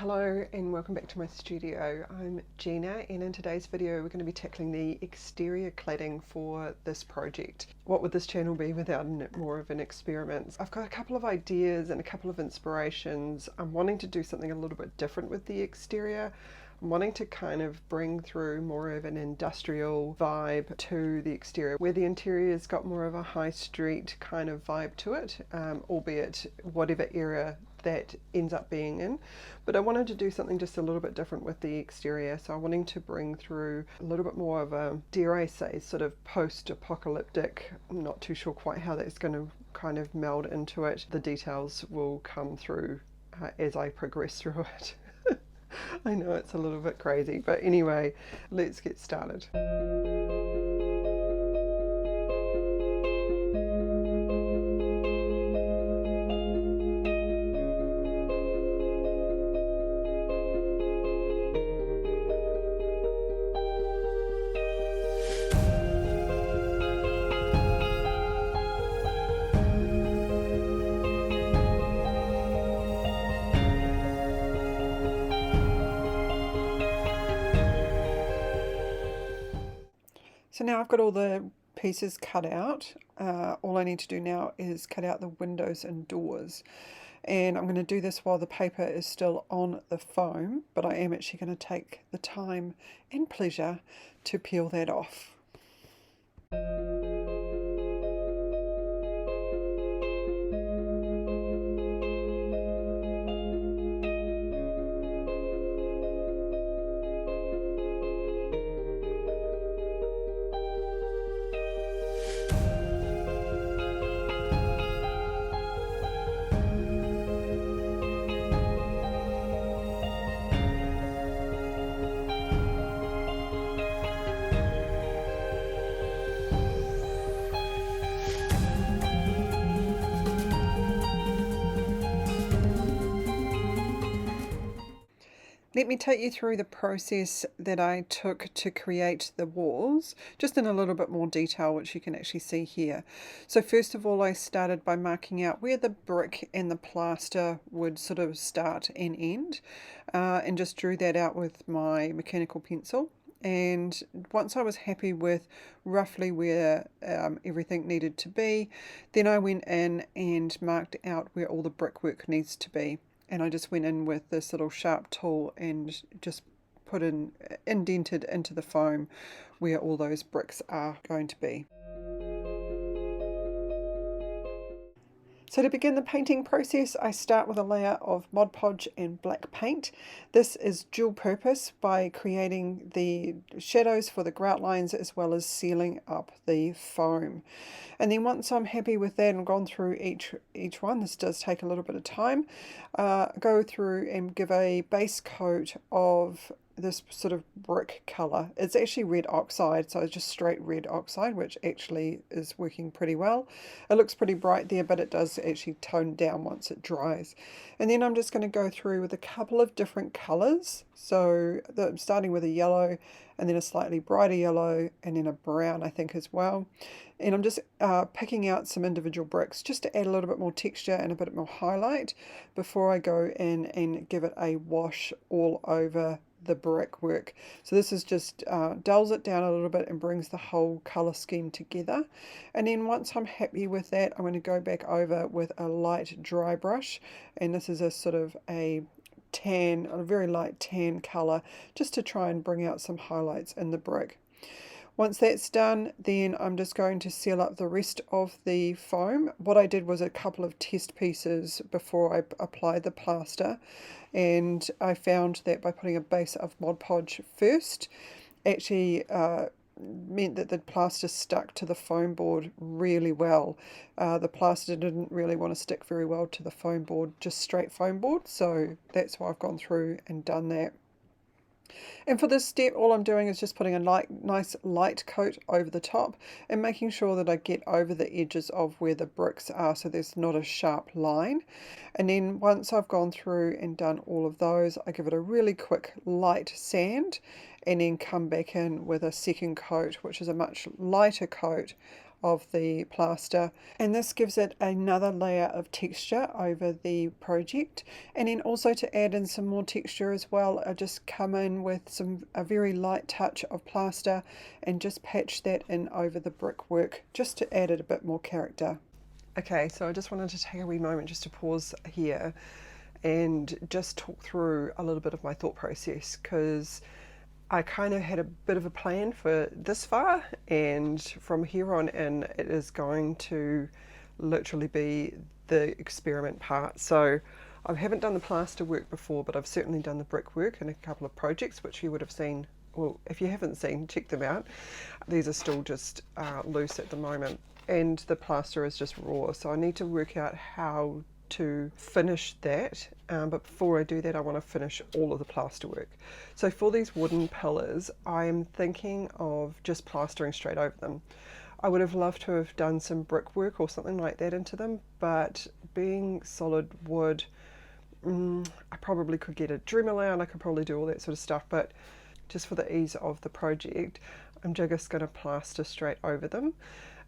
Hello and welcome back to my studio. I'm Gina, and in today's video we're going to be tackling the exterior cladding for this project. What would this channel be without more of an experiment? I've got a couple of ideas and a couple of inspirations. I'm wanting to do something a little bit different with the exterior. I'm wanting to kind of bring through more of an industrial vibe to the exterior, where the interior's got more of a high street kind of vibe to it, albeit whatever era that ends up being in. But I wanted to do something just a little bit different with the exterior, so I'm wanting to bring through a little bit more of a, dare I say, sort of post-apocalyptic. I'm not too sure quite how that's going to kind of meld into it. The details will come through as I progress through it. I know it's a little bit crazy, but anyway, let's get started. So now I've got all the pieces cut out. All I need to do now is cut out the windows and doors. And I'm going to do this while the paper is still on the foam, but I am actually going to take the time and pleasure to peel that off. Let me take you through the process that I took to create the walls, just in a little bit more detail, which you can actually see here. So first of all, I started by marking out where the brick and the plaster would sort of start and end, and just drew that out with my mechanical pencil. And once I was happy with roughly where everything needed to be, then I went in and marked out where all the brickwork needs to be. And I just went in with this little sharp tool and just indented into the foam where all those bricks are going to be. So to begin the painting process, I start with a layer of Mod Podge and black paint. This is dual purpose by creating the shadows for the grout lines as well as sealing up the foam. And then once I'm happy with that and gone through each one, this does take a little bit of time, go through and give a base coat of this sort of brick color. It's actually red oxide, so it's just straight red oxide, which actually is working pretty well. It looks pretty bright there, but it does actually tone down once it dries. And then I'm just going to go through with a couple of different colors. So I'm starting with a yellow, and then a slightly brighter yellow, and then a brown, I think, as well. And I'm just picking out some individual bricks just to add a little bit more texture and a bit more highlight before I go in and give it a wash all over the brickwork. So this is just dulls it down a little bit and brings the whole color scheme together. And then once I'm happy with that, I'm going to go back over with a light dry brush, and this is a sort of a very light tan color, just to try and bring out some highlights in the brick. Once that's done, then I'm just going to seal up the rest of the foam. What I did was a couple of test pieces before I applied the plaster, and I found that by putting a base of Mod Podge first actually meant that the plaster stuck to the foam board really well. The plaster didn't really want to stick very well to the foam board, just straight foam board, so that's why I've gone through and done that. And for this step, all I'm doing is just putting a nice light coat over the top and making sure that I get over the edges of where the bricks are so there's not a sharp line. And then once I've gone through and done all of those, I give it a really quick light sand and then come back in with a second coat, which is a much lighter coat of the plaster, and this gives it another layer of texture over the project. And then also to add in some more texture as well, I just come in with a very light touch of plaster and just patch that in over the brickwork just to add it a bit more character. Okay, so I just wanted to take a wee moment just to pause here and just talk through a little bit of my thought process, because I kind of had a bit of a plan for this far, and from here on in it is going to literally be the experiment part. So I haven't done the plaster work before, but I've certainly done the brickwork in a couple of projects which you would have seen. Well, if you haven't seen, check them out. These are still just loose at the moment, and the plaster is just raw, so I need to work out how to finish that, but before I do that I want to finish all of the plaster work. So for these wooden pillars I'm thinking of just plastering straight over them. I would have loved to have done some brickwork or something like that into them, but being solid wood, I probably could get a Dremel out, I could probably do all that sort of stuff, but just for the ease of the project I'm just going to plaster straight over them.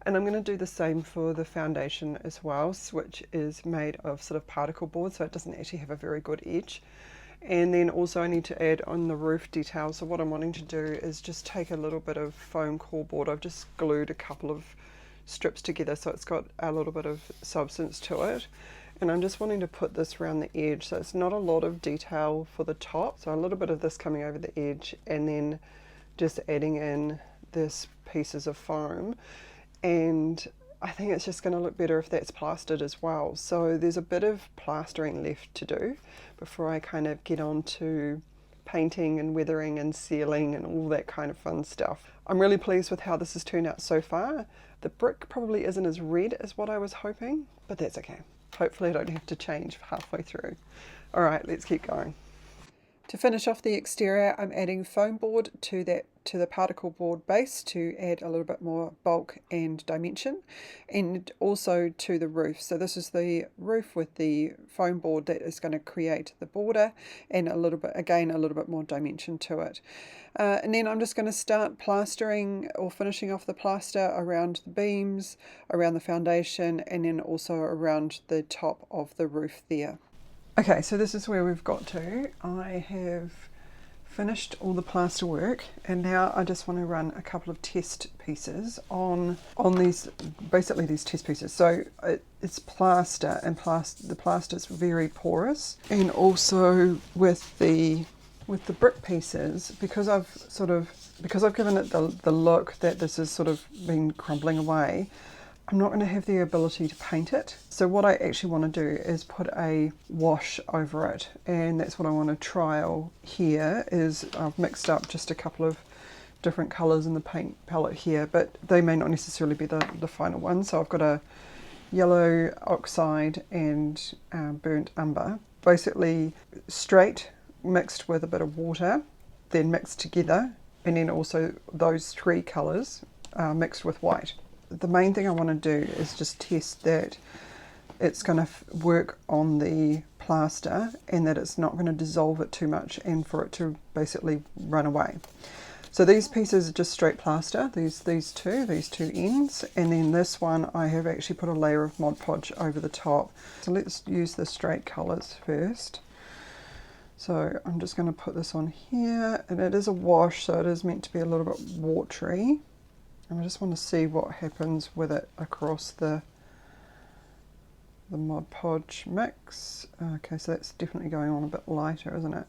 And I'm going to do the same for the foundation as well, which is made of sort of particle board, so it doesn't actually have a very good edge. And then also I need to add on the roof detail. So what I'm wanting to do is just take a little bit of foam core board. I've just glued a couple of strips together so it's got a little bit of substance to it. And I'm just wanting to put this around the edge, so it's not a lot of detail for the top. So a little bit of this coming over the edge, and then just adding in this pieces of foam. And I think it's just going to look better if that's plastered as well. So there's a bit of plastering left to do before I kind of get on to painting and weathering and sealing and all that kind of fun stuff. I'm really pleased with how this has turned out so far. The brick probably isn't as red as what I was hoping, but that's okay. Hopefully I don't have to change halfway through. All right, let's keep going. To finish off the exterior, I'm adding foam board to the particle board base to add a little bit more bulk and dimension, and also to the roof. So this is the roof with the foam board that is going to create the border and a little bit more dimension to it. And then I'm just going to start plastering or finishing off the plaster around the beams, around the foundation, and then also around the top of the roof there. Okay, so this is where we've got to. I have finished all the plaster work, and now I just want to run a couple of test pieces on these, basically these test pieces. So it's plaster, and the plaster is very porous, and also with the brick pieces, because I've given it the look that this has sort of been crumbling away, I'm not going to have the ability to paint it. So what I actually want to do is put a wash over it, and that's what I want to trial here. Is I've mixed up just a couple of different colours in the paint palette here, but they may not necessarily be the final one. So I've got a yellow oxide and burnt umber, basically straight mixed with a bit of water, then mixed together, and then also those three colours mixed with white. The main thing I want to do is just test that it's going to work on the plaster and that it's not going to dissolve it too much and for it to basically run away. So these pieces are just straight plaster, these two ends, and then this one I have actually put a layer of Mod Podge over the top. So let's use the straight colours first. So I'm just going to put this on here, and it is a wash, so it is meant to be a little bit watery. And I just want to see what happens with it across the Mod Podge mix. Okay, so that's definitely going on a bit lighter, isn't it?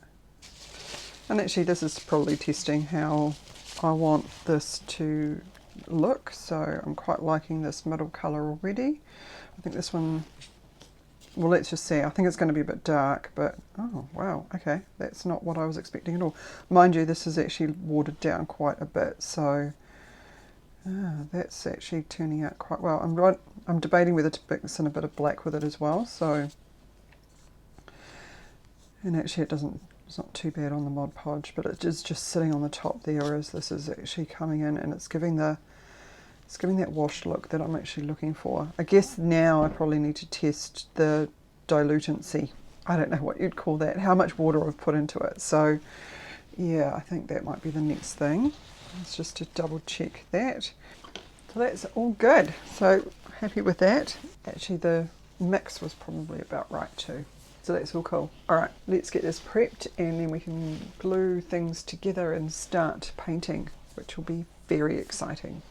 And actually this is probably testing how I want this to look, so I'm quite liking this middle colour already. I think this one, well, let's just see. I think it's going to be a bit dark, but oh wow, okay, that's not what I was expecting at all. Mind you, this is actually watered down quite a bit, so that's actually turning out quite well. I'm debating whether to mix in a bit of black with it as well. So, and actually it's not too bad on the Mod Podge, but it is just sitting on the top there, whereas this is actually coming in and it's giving that washed look that I'm actually looking for. I guess now I probably need to test the dilutancy. I don't know what you'd call that, how much water I've put into it. So yeah, I think that might be the next thing. It's just to double check that. So that's all good. So happy with that. Actually the mix was probably about right too. So that's all cool. All right, let's get this prepped and then we can glue things together and start painting, which will be very exciting.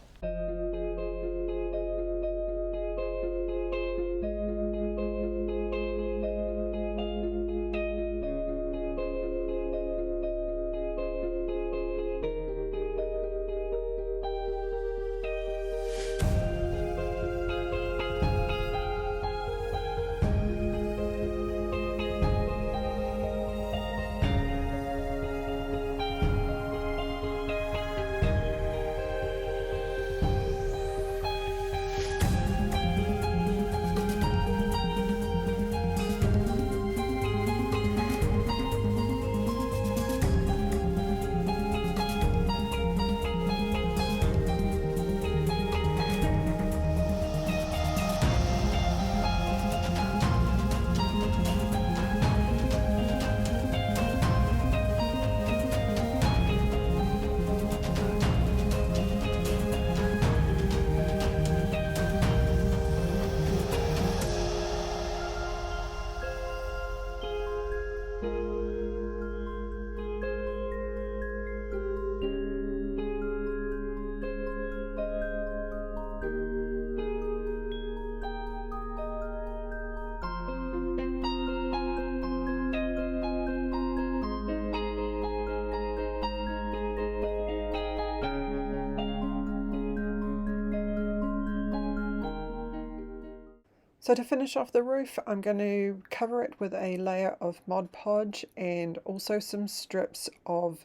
So to finish off the roof, I'm going to cover it with a layer of Mod Podge and also some strips of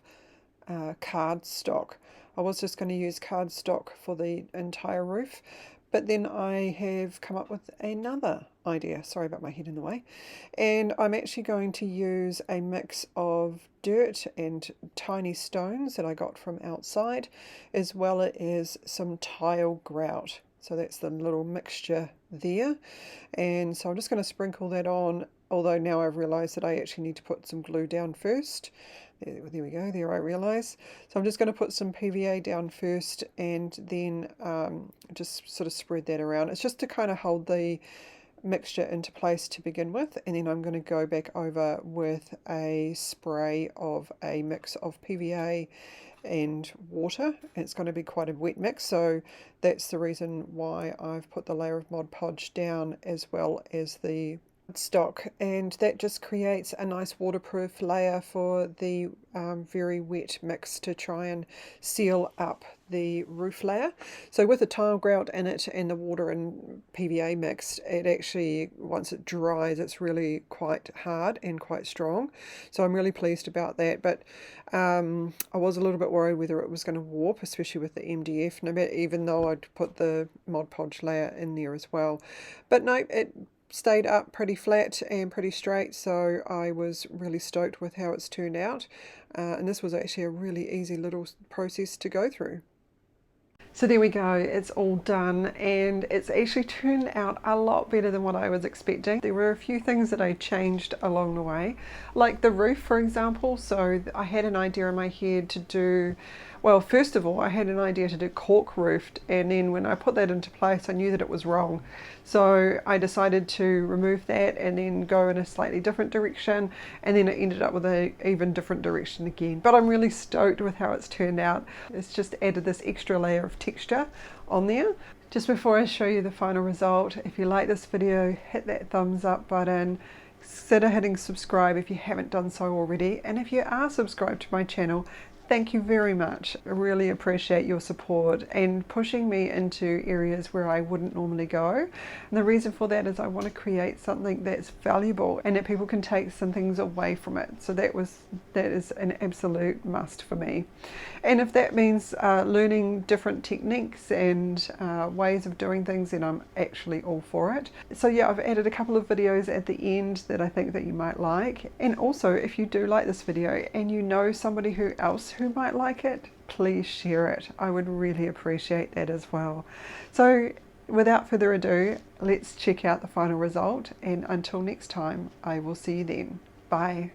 cardstock. I was just going to use cardstock for the entire roof, but then I have come up with another idea. Sorry about my head in the way. And I'm actually going to use a mix of dirt and tiny stones that I got from outside, as well as some tile grout. So that's the little mixture there. And so I'm just going to sprinkle that on, although now I've realised that I actually need to put some glue down first. There we go, there I realise. So I'm just going to put some PVA down first and then just sort of spread that around. It's just to kind of hold the mixture into place to begin with, and then I'm going to go back over with a spray of a mix of PVA and water. It's going to be quite a wet mix, so that's the reason why I've put the layer of Mod Podge down as well as the stock, and that just creates a nice waterproof layer for the very wet mix to try and seal up the roof layer. So with the tile grout in it and the water and PVA mixed, it actually, once it dries, it's really quite hard and quite strong. So I'm really pleased about that, but I was a little bit worried whether it was going to warp, especially with the MDF, even though I'd put the Mod Podge layer in there as well. But no, it stayed up pretty flat and pretty straight, so I was really stoked with how it's turned out, and this was actually a really easy little process to go through. So there we go, it's all done, and it's actually turned out a lot better than what I was expecting. There were a few things that I changed along the way, like the roof, for example. So I had an idea in my head to do, well, first of all, I had an idea to do cork roofed, and then when I put that into place, I knew that it was wrong. So I decided to remove that and then go in a slightly different direction, and then it ended up with an even different direction again. But I'm really stoked with how it's turned out. It's just added this extra layer of texture on there. Just before I show you the final result, if you like this video, hit that thumbs up button. Consider hitting subscribe if you haven't done so already, and if you are subscribed to my channel, thank you very much. I really appreciate your support and pushing me into areas where I wouldn't normally go. And the reason for that is I want to create something that's valuable and that people can take some things away from it. So that is an absolute must for me. And if that means learning different techniques and ways of doing things, then I'm actually all for it. So yeah, I've added a couple of videos at the end that I think that you might like. And also, if you do like this video and you know somebody else who might like it, please share it. I would really appreciate that as well. So without further ado, let's check out the final result, and until next time, I will see you then. Bye.